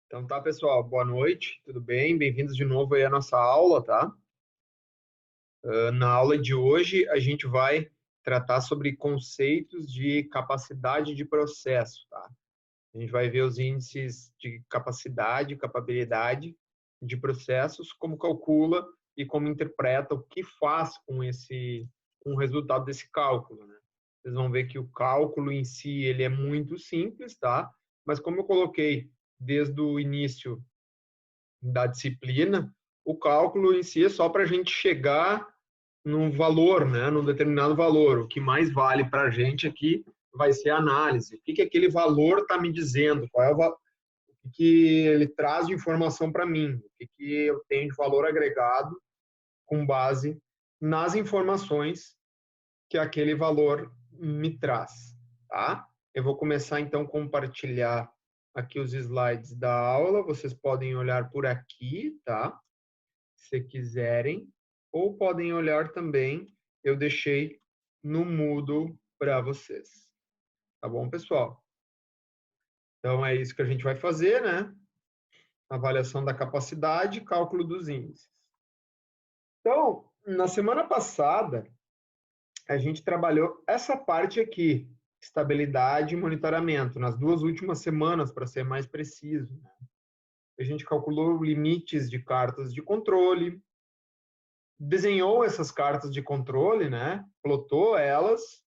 Então tá, pessoal, boa noite, tudo bem? Bem-vindos de novo aí à nossa aula, tá? Na aula de hoje, a gente vai tratar sobre conceitos de capacidade de processo, tá? A gente vai ver os índices de capacidade, capabilidade de processos, como calcula e como interpreta, o que faz com o resultado desse cálculo, né? Vocês vão ver que o cálculo em si, ele é muito simples, tá? Mas como eu coloquei desde o início da disciplina, o cálculo em si é só para a gente chegar num valor, né, num determinado valor. O que mais vale para a gente aqui vai ser a análise. O que aquele valor está me dizendo? Qual é o que ele traz de informação para mim? O que eu tenho de valor agregado com base nas informações que aquele valor me traz, tá? Eu vou começar então a compartilhar aqui os slides da aula. Vocês podem olhar por aqui, tá? Se quiserem, ou podem olhar também, eu deixei no Moodle para vocês. Tá bom, pessoal? Então é isso que a gente vai fazer, né? Avaliação da capacidade, cálculo dos índices. Então, na semana passada, a gente trabalhou essa parte aqui, estabilidade e monitoramento, nas duas últimas semanas, para ser mais preciso. A gente calculou limites de cartas de controle, desenhou essas cartas de controle, né? Plotou elas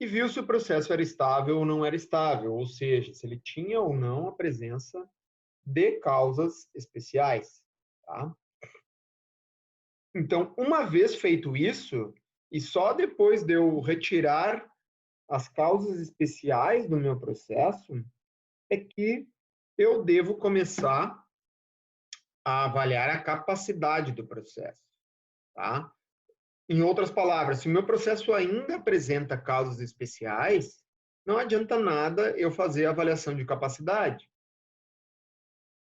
e viu se o processo era estável ou não era estável, ou seja, se ele tinha ou não a presença de causas especiais, tá? Então, uma vez feito isso, e só depois de eu retirar as causas especiais do meu processo, é que eu devo começar a avaliar a capacidade do processo, tá? Em outras palavras, se o meu processo ainda apresenta causas especiais, não adianta nada eu fazer a avaliação de capacidade,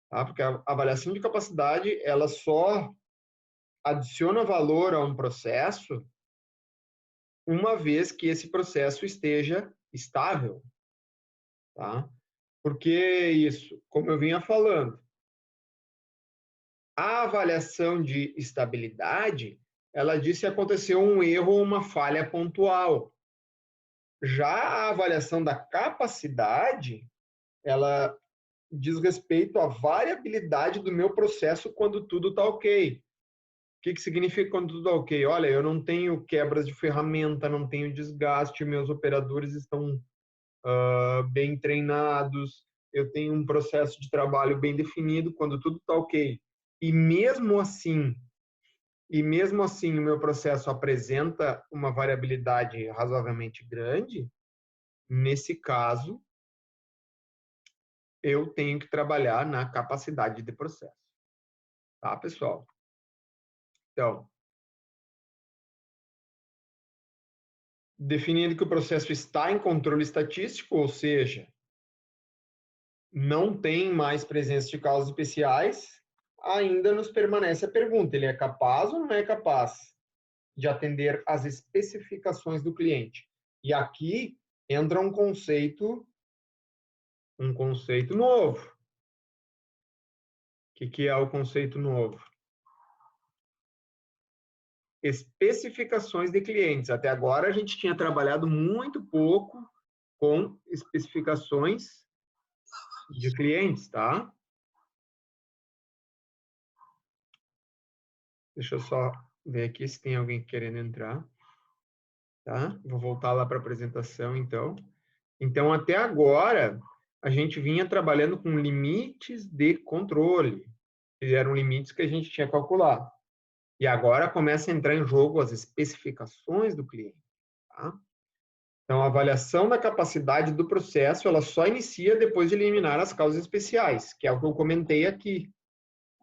tá? Porque a avaliação de capacidade, ela só adiciona valor a um processo uma vez que esse processo esteja estável, tá? Porque isso, como eu vinha falando, a avaliação de estabilidade, ela diz se aconteceu um erro ou uma falha pontual. Já a avaliação da capacidade, ela diz respeito à variabilidade do meu processo quando tudo está ok. O que significa quando tudo está ok? Olha, eu não tenho quebras de ferramenta, não tenho desgaste, meus operadores estão bem treinados, eu tenho um processo de trabalho bem definido, quando tudo está ok. E mesmo assim, o meu processo apresenta uma variabilidade razoavelmente grande, nesse caso, eu tenho que trabalhar na capacidade de processo. Tá, pessoal? Então, definindo que o processo está em controle estatístico, ou seja, não tem mais presença de causas especiais, ainda nos permanece a pergunta: ele é capaz ou não é capaz de atender às especificações do cliente? E aqui entra um conceito novo. O que é o conceito novo? Especificações de clientes. Até agora a gente tinha trabalhado muito pouco com especificações de clientes, tá? Deixa eu só ver aqui se tem alguém querendo entrar, tá? Vou voltar lá para a apresentação, então. Então, até agora, a gente vinha trabalhando com limites de controle, que eram limites que a gente tinha calculado. E agora começa a entrar em jogo as especificações do cliente, tá? Então, a avaliação da capacidade do processo, ela só inicia depois de eliminar as causas especiais, que é o que eu comentei aqui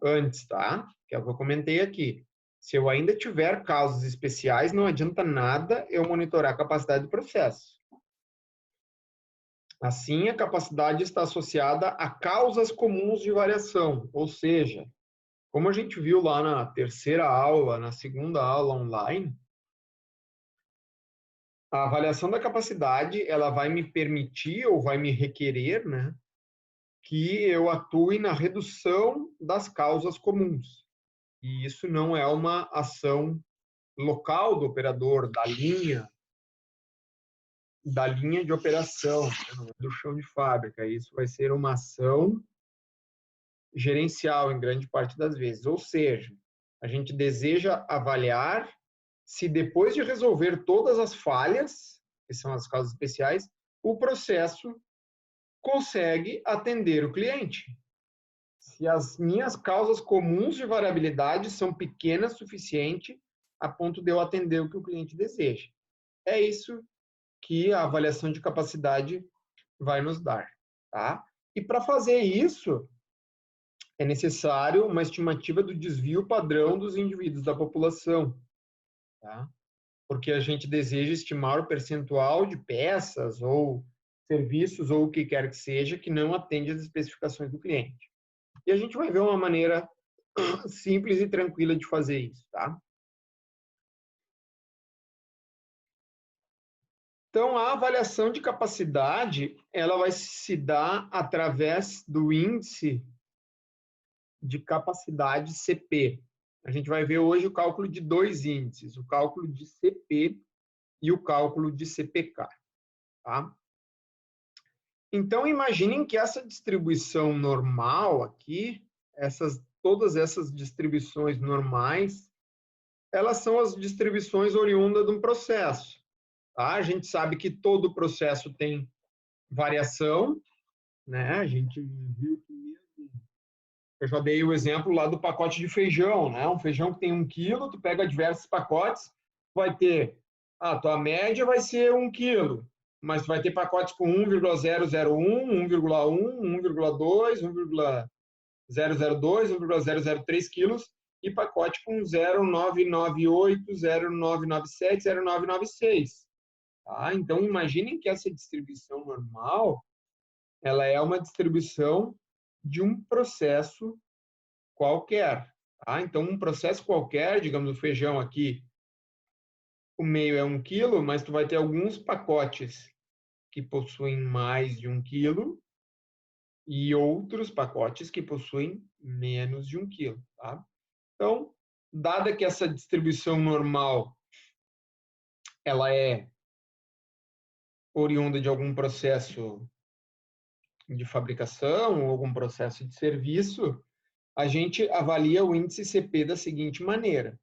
antes, tá? Que é o que eu comentei aqui. Se eu ainda tiver causas especiais, não adianta nada eu monitorar a capacidade do processo. Assim, a capacidade está associada a causas comuns de variação, ou seja, como a gente viu lá na terceira aula, na segunda aula online, a avaliação da capacidade, ela vai me permitir ou vai me requerer, né, que eu atue na redução das causas comuns. E isso não é uma ação local do operador, da linha de operação, né? Não é do chão de fábrica. Isso vai ser uma ação gerencial em grande parte das vezes. Ou seja, a gente deseja avaliar se depois de resolver todas as falhas, que são as causas especiais, o processo consegue atender o cliente. Se as minhas causas comuns de variabilidade são pequenas o suficiente a ponto de eu atender o que o cliente deseja. É isso que a avaliação de capacidade vai nos dar, tá? E para fazer isso, é necessário uma estimativa do desvio padrão dos indivíduos da população, tá? Porque a gente deseja estimar o percentual de peças ou serviços ou o que quer que seja que não atende às especificações do cliente. E a gente vai ver uma maneira simples e tranquila de fazer isso, tá? Então, a avaliação de capacidade, ela vai se dar através do índice de capacidade CP. A gente vai ver hoje o cálculo de dois índices, o cálculo de CP e o cálculo de CPK, tá? Então, imaginem que essa distribuição normal aqui, todas essas distribuições normais, elas são as distribuições oriundas de um processo. Tá? A gente sabe que todo processo tem variação, né? A gente viu que eu já dei o exemplo lá do pacote de feijão, né? Um feijão que tem 1 quilo, tu pega diversos pacotes, vai ter, tua média vai ser 1 quilo, mas tu vai ter pacotes com 1,001, 1,1, 1,2, 1,002, 1,003 quilos e pacote com 0,998, 0,997, 0,996. Tá? Então, imaginem que essa distribuição normal, ela é uma distribuição de um processo qualquer. Tá? Então, um processo qualquer, digamos o feijão aqui, o meio é 1 quilo, mas tu vai ter alguns pacotes que possuem mais de 1 quilo e outros pacotes que possuem menos de 1 quilo. Tá? Então, dada que essa distribuição normal ela é oriunda de algum processo de fabricação ou algum processo de serviço, a gente avalia o índice CP da seguinte maneira.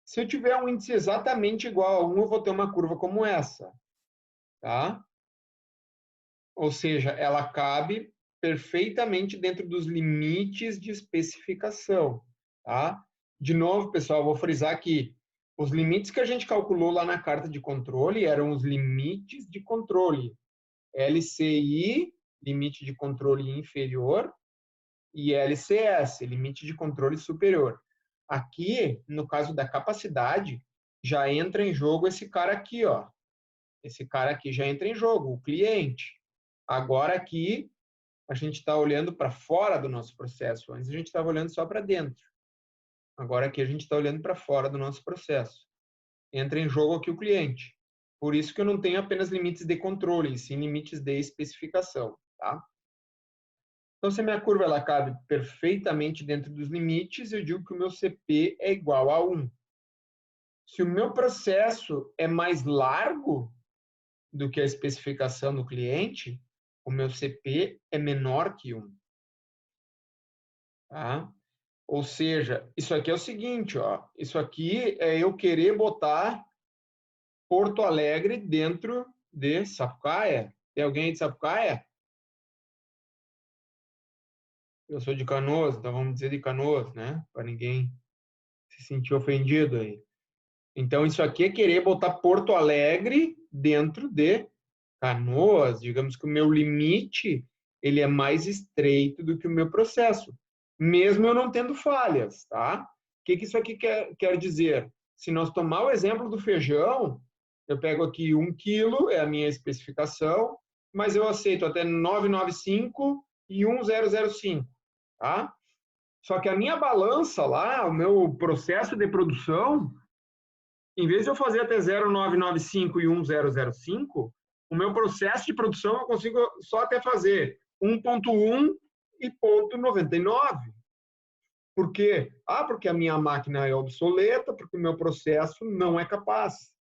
Se eu tiver um índice exatamente igual a 1, eu vou ter uma curva como essa. Tá? Ou seja, ela cabe perfeitamente dentro dos limites de especificação. Tá? De novo, pessoal, vou frisar aqui. Os limites que a gente calculou lá na carta de controle eram os limites de controle. LCI, limite de controle inferior, e LCS, limite de controle superior. Aqui, no caso da capacidade, já entra em jogo esse cara aqui, ó. Esse cara aqui já entra em jogo, o cliente. Agora aqui, a gente está olhando para fora do nosso processo. Antes a gente estava olhando só para dentro. Agora aqui a gente está olhando para fora do nosso processo. Entra em jogo aqui o cliente. Por isso que eu não tenho apenas limites de controle, e sim limites de especificação. Tá? Então, se a minha curva ela cabe perfeitamente dentro dos limites, eu digo que o meu CP é igual a 1. Se o meu processo é mais largo do que a especificação do cliente, o meu CP é menor que 1. Tá? Ou seja, isso aqui é o seguinte, ó, isso aqui é eu querer botar Porto Alegre dentro de Sapucaia. Tem alguém aí de Sapucaia? Eu sou de Canoas, então vamos dizer de Canoas, né? Para ninguém se sentir ofendido aí. Então, isso aqui é querer botar Porto Alegre dentro de Canoas. Digamos que o meu limite ele é mais estreito do que o meu processo, mesmo eu não tendo falhas, tá? O que isso aqui quer dizer? Se nós tomar o exemplo do feijão, eu pego aqui 1 quilo, é a minha especificação, mas eu aceito até 995 e 1005, tá? Só que a minha balança lá, o meu processo de produção, em vez de eu fazer até 0,995 e 1005, o meu processo de produção eu consigo só até fazer 1.1 e ponto 99. Por quê? Porque a minha máquina é obsoleta, porque o meu processo não é capaz.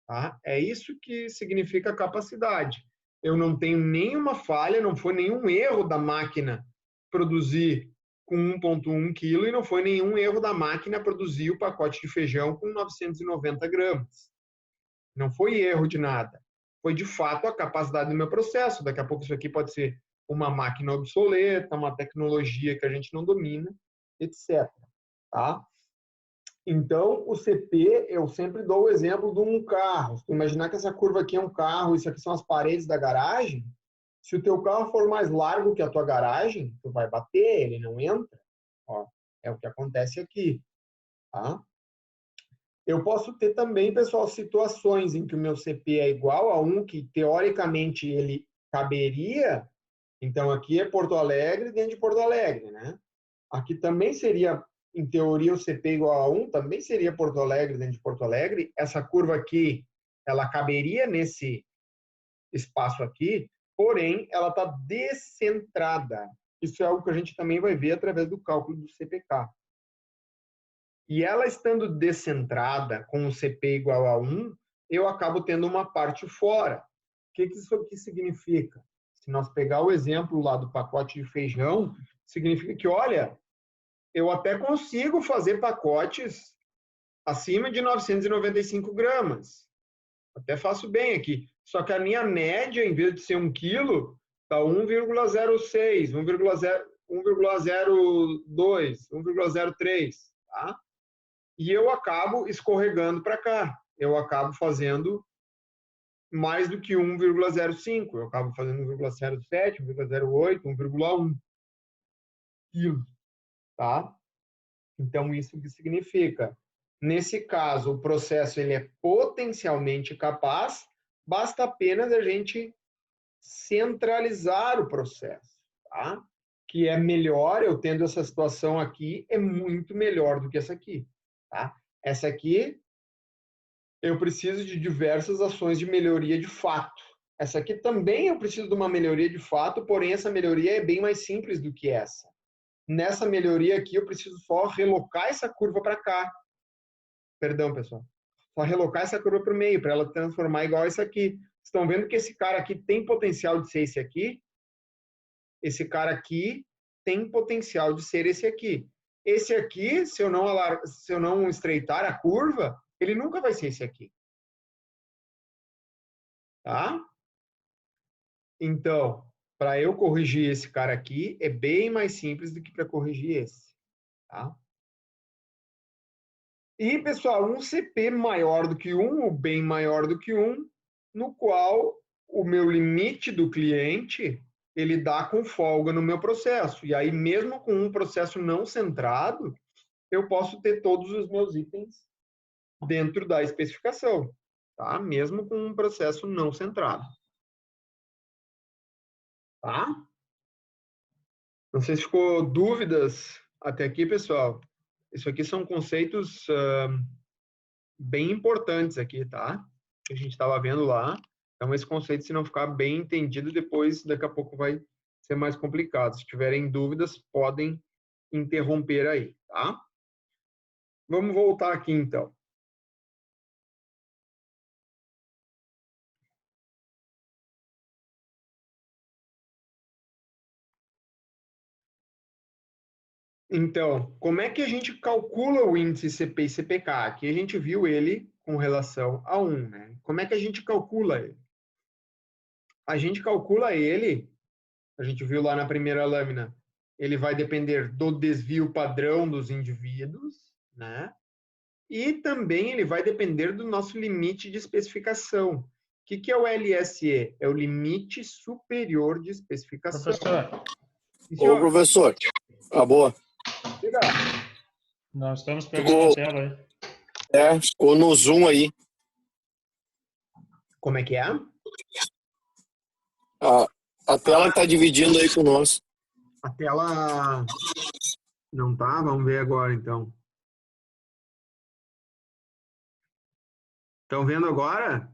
Tá? É isso que significa capacidade. Eu não tenho nenhuma falha, não foi nenhum erro da máquina produzir com 1,1 kg e não foi nenhum erro da máquina produzir o pacote de feijão com 990 gramas. Não foi erro de nada. Foi, de fato, a capacidade do meu processo. Daqui a pouco isso aqui pode ser uma máquina obsoleta, uma tecnologia que a gente não domina, etc. Tá? Então, o CP, eu sempre dou o exemplo de um carro. Se tu imaginar que essa curva aqui é um carro, isso aqui são as paredes da garagem, se o teu carro for mais largo que a tua garagem, tu vai bater, ele não entra. Ó, é o que acontece aqui. Tá? Eu posso ter também, pessoal, situações em que o meu CP é igual a um que, teoricamente, ele caberia. Então, aqui é Porto Alegre dentro de Porto Alegre, né? Aqui também seria, em teoria, o CP igual a 1, também seria Porto Alegre dentro de Porto Alegre. Essa curva aqui, ela caberia nesse espaço aqui, porém, ela está descentrada. Isso é algo que a gente também vai ver através do cálculo do CPK. E ela estando descentrada, com o CP igual a 1, eu acabo tendo uma parte fora. O que isso aqui significa? Se nós pegar o exemplo lá do pacote de feijão, significa que, olha, eu até consigo fazer pacotes acima de 995 gramas. Até faço bem aqui. Só que a minha média, em vez de ser 1 quilo, está 1,06, 1,02, 1,03. Tá? E eu acabo escorregando para cá. Eu acabo fazendo mais do que 1,05. Eu acabo fazendo 1,07, 1,08, 1,1 quilos. Tá? Então, isso que significa? Nesse caso, o processo ele é potencialmente capaz, basta apenas a gente centralizar o processo, tá? Que é melhor, eu tendo essa situação aqui, é muito melhor do que essa aqui, tá? Essa aqui, eu preciso de diversas ações de melhoria de fato. Essa aqui também eu preciso de uma melhoria de fato, porém essa melhoria é bem mais simples do que essa. Nessa melhoria aqui, eu preciso só relocar essa curva para cá. Perdão, pessoal. Só relocar essa curva para o meio, para ela transformar igual essa aqui. Estão vendo que esse cara aqui tem potencial de ser esse aqui? Esse cara aqui tem potencial de ser esse aqui. Esse aqui, se eu não estreitar a curva, ele nunca vai ser esse aqui. Tá? Então, para eu corrigir esse cara aqui, é bem mais simples do que para corrigir esse. Tá? E, pessoal, um CP maior do que 1, ou bem maior do que 1, no qual o meu limite do cliente, ele dá com folga no meu processo. E aí, mesmo com um processo não centrado, eu posso ter todos os meus itens dentro da especificação, tá? Mesmo com um processo não centrado. Tá? Não sei se ficou dúvidas até aqui, pessoal. Isso aqui são conceitos bem importantes aqui, tá? Que a gente estava vendo lá. Então, esse conceito, se não ficar bem entendido, depois, daqui a pouco, vai ser mais complicado. Se tiverem dúvidas, podem interromper aí, tá? Vamos voltar aqui, então. Então, como é que a gente calcula o índice CP e CPK? Aqui a gente viu ele com relação a 1, né? Como é que a gente calcula ele? A gente calcula ele, a gente viu lá na primeira lâmina, ele vai depender do desvio padrão dos indivíduos, né? E também ele vai depender do nosso limite de especificação. O que é o LSE? É o limite superior de especificação. Professor. Ô, professor, acabou. Nós estamos perdendo a tela aí. Ficou no Zoom aí. Como é que é? A tela está dividindo aí com nós. A tela não tá? Vamos ver agora, então. Estão vendo agora?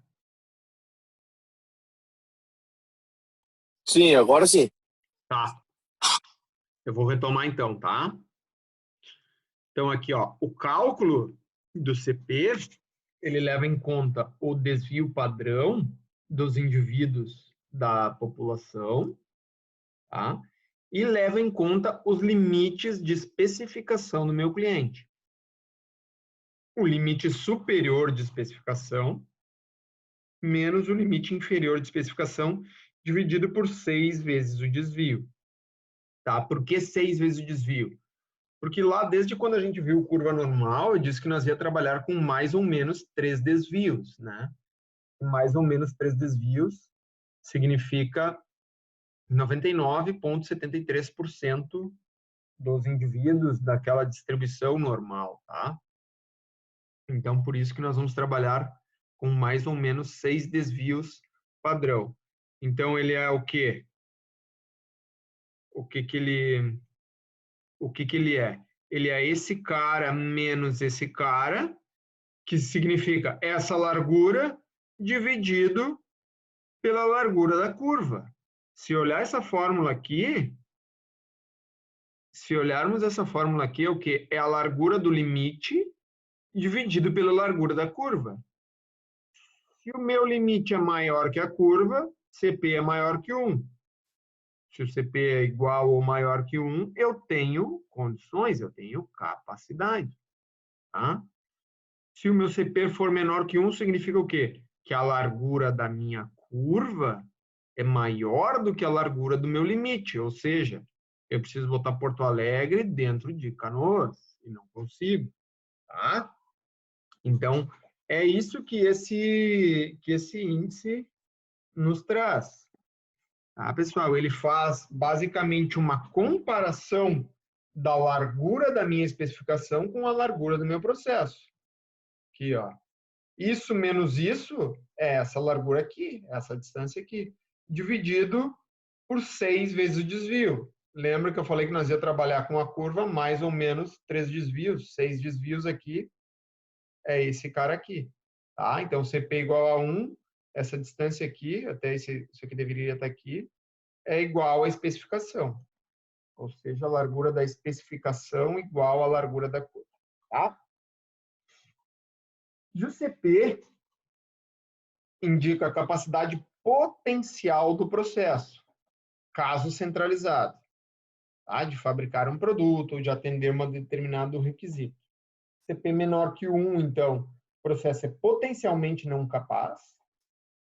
Sim, agora sim. Tá. Eu vou retomar então, tá? Então aqui, ó, o cálculo do CP, ele leva em conta o desvio padrão dos indivíduos da população, tá? E leva em conta os limites de especificação do meu cliente. O limite superior de especificação menos o limite inferior de especificação dividido por 6 vezes o desvio. Tá? Por que 6 vezes o desvio? Porque lá, desde quando a gente viu curva normal, eu disse que nós ia trabalhar com mais ou menos 3 desvios, né? Mais ou menos 3 desvios significa 99,73% dos indivíduos daquela distribuição normal, tá? Então, por isso que nós vamos trabalhar com mais ou menos 6 desvios padrão. Então, ele é o quê? O que que ele é? Ele é esse cara menos esse cara, que significa essa largura dividido pela largura da curva. Se olhar essa fórmula aqui, se olharmos essa fórmula aqui, é o quê? É a largura do limite dividido pela largura da curva. Se o meu limite é maior que a curva, CP é maior que 1. Se o CP é igual ou maior que 1, eu tenho condições, eu tenho capacidade. Tá? Se o meu CP for menor que 1, significa o quê? Que a largura da minha curva é maior do que a largura do meu limite, ou seja, eu preciso botar Porto Alegre dentro de Canoas, e não consigo. Tá? Então, é isso que esse índice nos traz. Tá, pessoal? Ele faz basicamente uma comparação da largura da minha especificação com a largura do meu processo. Aqui, ó. Isso menos isso é essa largura aqui, essa distância aqui, dividido por 6 vezes o desvio. Lembra que eu falei que nós ia trabalhar com a curva mais ou menos 3 desvios, 6 desvios aqui, é esse cara aqui. Tá? Então, CP igual a 1, essa distância aqui, até isso aqui deveria estar aqui, é igual à especificação. Ou seja, a largura da especificação igual à largura da curva. Tá? E o CP indica a capacidade potencial do processo, caso centralizado, tá? De fabricar um produto ou de atender um determinado requisito. CP menor que 1, então, o processo é potencialmente não capaz.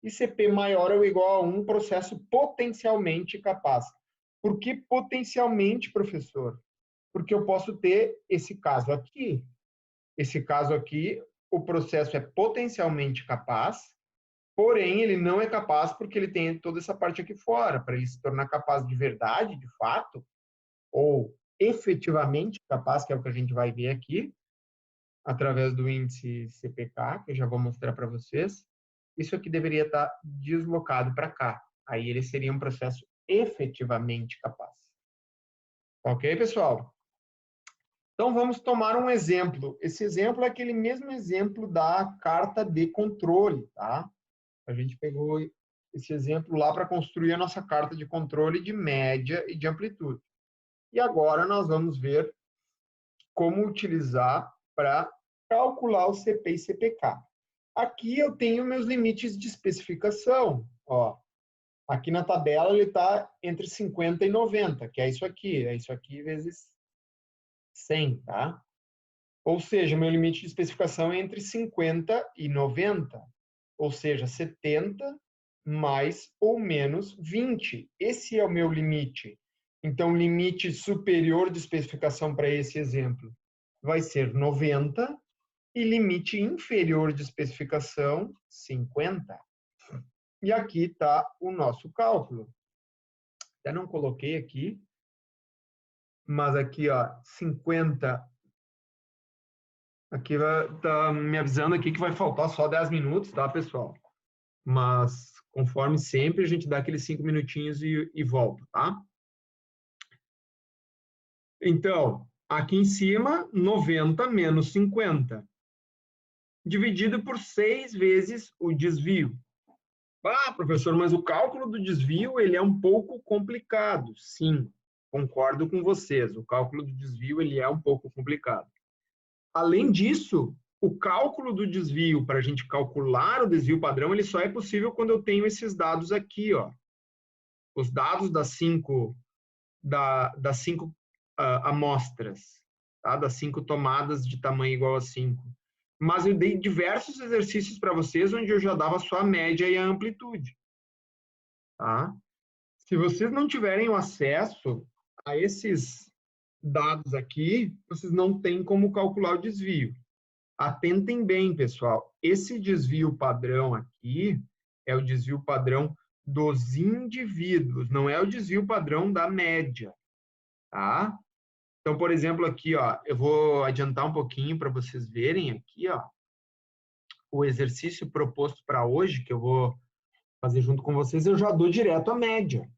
E CP maior ou igual a 1, processo potencialmente capaz. Por que potencialmente, professor? Porque eu posso ter esse caso aqui. Esse caso aqui, o processo é potencialmente capaz, porém, ele não é capaz porque ele tem toda essa parte aqui fora. Para ele se tornar capaz de verdade, de fato, ou efetivamente capaz, que é o que a gente vai ver aqui, através do índice CPK, que eu já vou mostrar para vocês, isso aqui deveria estar deslocado para cá. Aí ele seria um processo efetivamente capaz. Ok, pessoal? Então, vamos tomar um exemplo. Esse exemplo é aquele mesmo exemplo da carta de controle, tá? A gente pegou esse exemplo lá para construir a nossa carta de controle de média e de amplitude. E agora nós vamos ver como utilizar para calcular o CP e CPK. Aqui eu tenho meus limites de especificação. Ó, aqui na tabela ele está entre 50 e 90, que é isso aqui vezes 100, tá? Ou seja, meu limite de especificação é entre 50 e 90, ou seja, 70 mais ou menos 20. Esse é o meu limite. Então, limite superior de especificação para esse exemplo vai ser 90 e limite inferior de especificação 50. E aqui está o nosso cálculo. Até não coloquei aqui, mas aqui, ó, 50. Aqui tá me avisando aqui que vai faltar só 10 minutos, tá, pessoal? Mas, conforme sempre, a gente dá aqueles 5 minutinhos e volta, tá? Então, aqui em cima, 90 menos 50, dividido por 6 vezes o desvio. Ah, professor, mas o cálculo do desvio ele é um pouco complicado. Sim, concordo com vocês, o cálculo do desvio ele é um pouco complicado. Além disso, o cálculo do desvio, para a gente calcular o desvio padrão, ele só é possível quando eu tenho esses dados aqui, ó. Os dados das cinco amostras, tá? Das 5 tomadas de tamanho igual a 5. Mas eu dei diversos exercícios para vocês onde eu já dava só a média e a amplitude. Tá? Se vocês não tiverem o acesso a esses dados aqui, vocês não têm como calcular o desvio. Atentem bem, pessoal. Esse desvio padrão aqui é o desvio padrão dos indivíduos, não é o desvio padrão da média. Tá? Então, por exemplo, aqui, ó, eu vou adiantar um pouquinho para vocês verem aqui, ó, o exercício proposto para hoje, que eu vou fazer junto com vocês, eu já dou direto a média.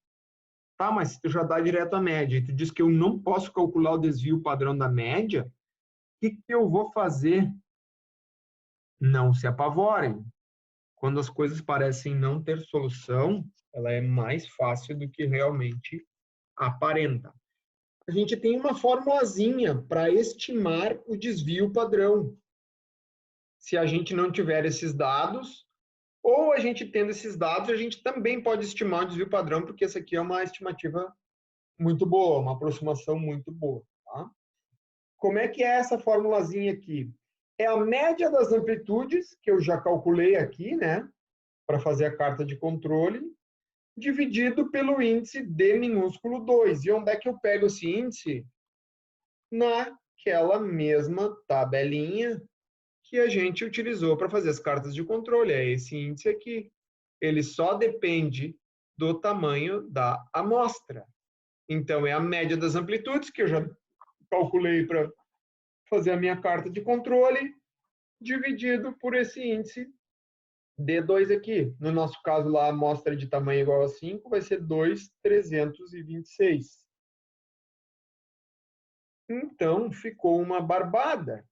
Tá, mas se tu já dá direto a média e tu diz que eu não posso calcular o desvio padrão da média, o que eu vou fazer? Não se apavorem. Quando as coisas parecem não ter solução, ela é mais fácil do que realmente aparenta. A gente tem uma formulazinha para estimar o desvio padrão. Se a gente não tiver esses dados, ou a gente tendo esses dados, a gente também pode estimar o desvio padrão, porque essa aqui é uma estimativa muito boa, uma aproximação muito boa. Tá? Como é que é essa formulazinha aqui? É a média das amplitudes, que eu já calculei aqui, né, para fazer a carta de controle, dividido pelo índice D minúsculo 2. E onde é que eu pego esse índice? Naquela mesma tabelinha que a gente utilizou para fazer as cartas de controle. É esse índice aqui. Ele só depende do tamanho da amostra. Então, é a média das amplitudes, que eu já calculei para fazer a minha carta de controle, dividido por esse índice D2 aqui. No nosso caso, lá, a amostra de tamanho igual a 5 vai ser 2,326. Então, ficou uma barbada.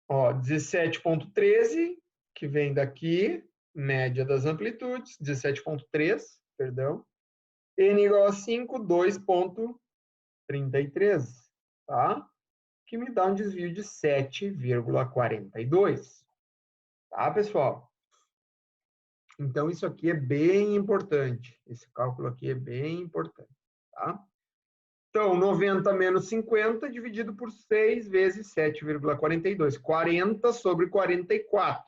Ó, 17,13, que vem daqui, média das amplitudes, 17,3, perdão. N igual a 5, 2,33, tá? Que me dá um desvio de 7,42. Tá, pessoal? Então, isso aqui é bem importante. Esse cálculo aqui é bem importante, tá? Então, 90 menos 50 dividido por 6 vezes 7,42. 40 sobre 44. O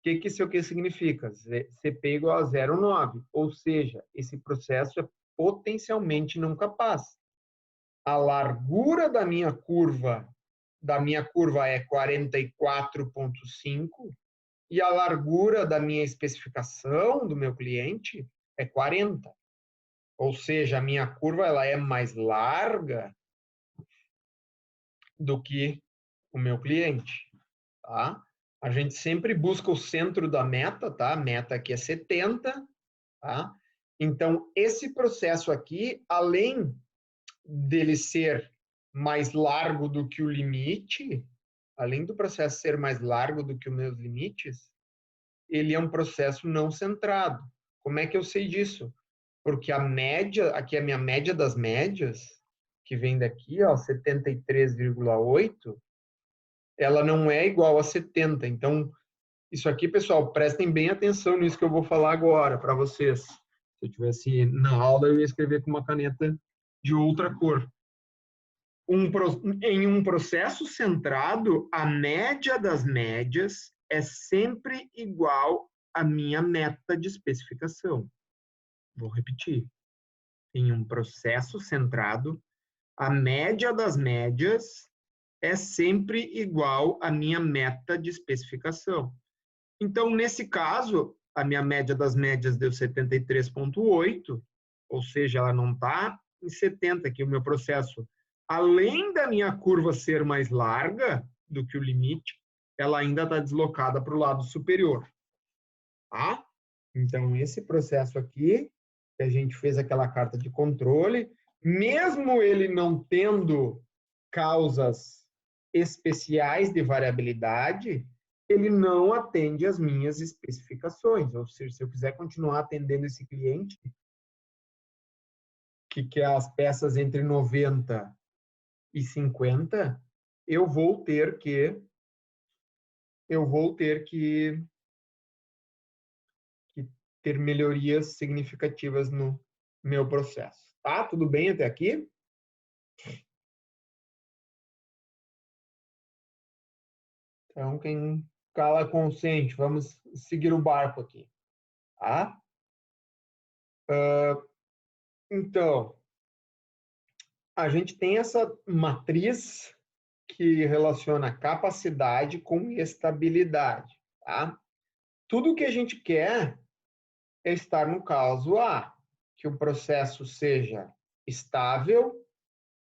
que isso aqui significa? CP igual a 0,9. Ou seja, esse processo é potencialmente não capaz. A largura da minha curva é 44,5 e a largura da minha especificação do meu cliente é 40. Ou seja, a minha curva ela é mais larga do que o meu cliente, tá? A gente sempre busca o centro da meta, tá? A meta aqui é 70, tá? Então, esse processo aqui, além dele ser mais largo do que o limite, além do processo ser mais largo do que os meus limites, ele é um processo não centrado. Como é que eu sei disso? Porque a média, aqui é a minha média das médias, que vem daqui, ó, 73,8, ela não é igual a 70. Então, isso aqui, pessoal, prestem bem atenção nisso que eu vou falar agora para vocês. Se eu tivesse na aula, eu ia escrever com uma caneta de outra cor. Em um processo centrado, a média das médias é sempre igual à minha meta de especificação. Vou repetir. Em um processo centrado, a média das médias é sempre igual à minha meta de especificação. Então, nesse caso, a minha média das médias deu 73,8, ou seja, ela não está em 70, que o meu processo, além da minha curva ser mais larga do que o limite, ela ainda está deslocada para o lado superior. Tá? Então, esse processo aqui, que a gente fez aquela carta de controle, mesmo ele não tendo causas especiais de variabilidade, ele não atende às minhas especificações. Ou seja, se eu quiser continuar atendendo esse cliente, que é as peças entre 90 e 50, eu vou ter que ter melhorias significativas no meu processo. Tá? Tudo bem até aqui? Então, quem cala consente. Vamos seguir o barco aqui. Tá? Então, a gente tem essa matriz que relaciona capacidade com estabilidade. Tá? Tudo que a gente quer é estar no caso A, que o processo seja estável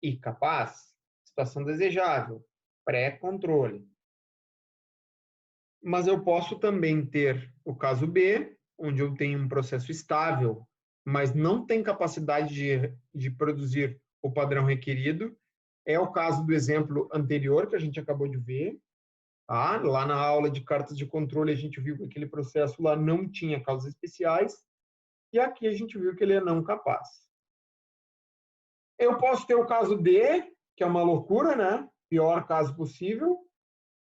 e capaz, situação desejável, pré-controle. Mas eu posso também ter o caso B, onde eu tenho um processo estável, mas não tem capacidade de produzir o padrão requerido. É o caso do exemplo anterior que a gente acabou de ver. Tá? Lá na aula de cartas de controle, a gente viu que aquele processo lá não tinha causas especiais. E aqui a gente viu que ele é não capaz. Eu posso ter o caso D, que é uma loucura, né? Pior caso possível.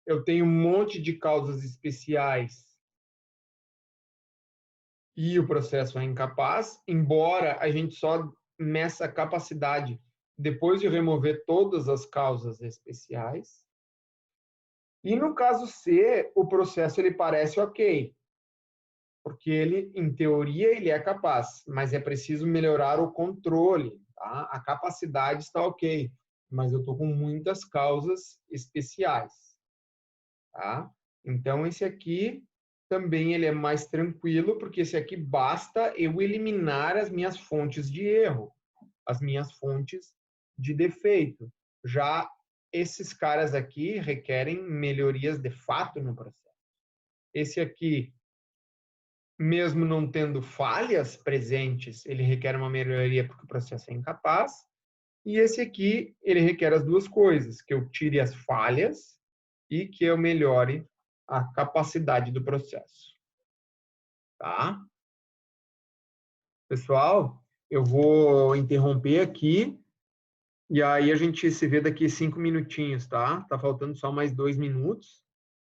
Eu tenho um monte de causas especiais e o processo é incapaz, embora a gente só meça a capacidade depois de remover todas as causas especiais. E no caso C, o processo ele parece ok, porque ele, em teoria, ele é capaz, mas é preciso melhorar o controle. Tá? A capacidade está ok, mas eu estou com muitas causas especiais. Tá? Então, esse aqui também ele é mais tranquilo, porque esse aqui basta eu eliminar as minhas fontes de erro, as minhas fontes de defeito. Já esses caras aqui requerem melhorias de fato no processo. Esse aqui, mesmo não tendo falhas presentes, ele requer uma melhoria porque o processo é incapaz. E esse aqui, ele requer as duas coisas, que eu tire as falhas e que eu melhore a capacidade do processo. Tá? Pessoal, eu vou interromper aqui e aí a gente se vê daqui 5 minutinhos, tá? Tá faltando só mais 2 minutos.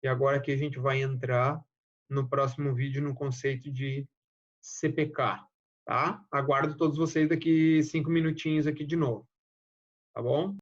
E agora aqui a gente vai entrar no próximo vídeo no conceito de CPK, tá? Aguardo todos vocês daqui 5 minutinhos aqui de novo, tá bom?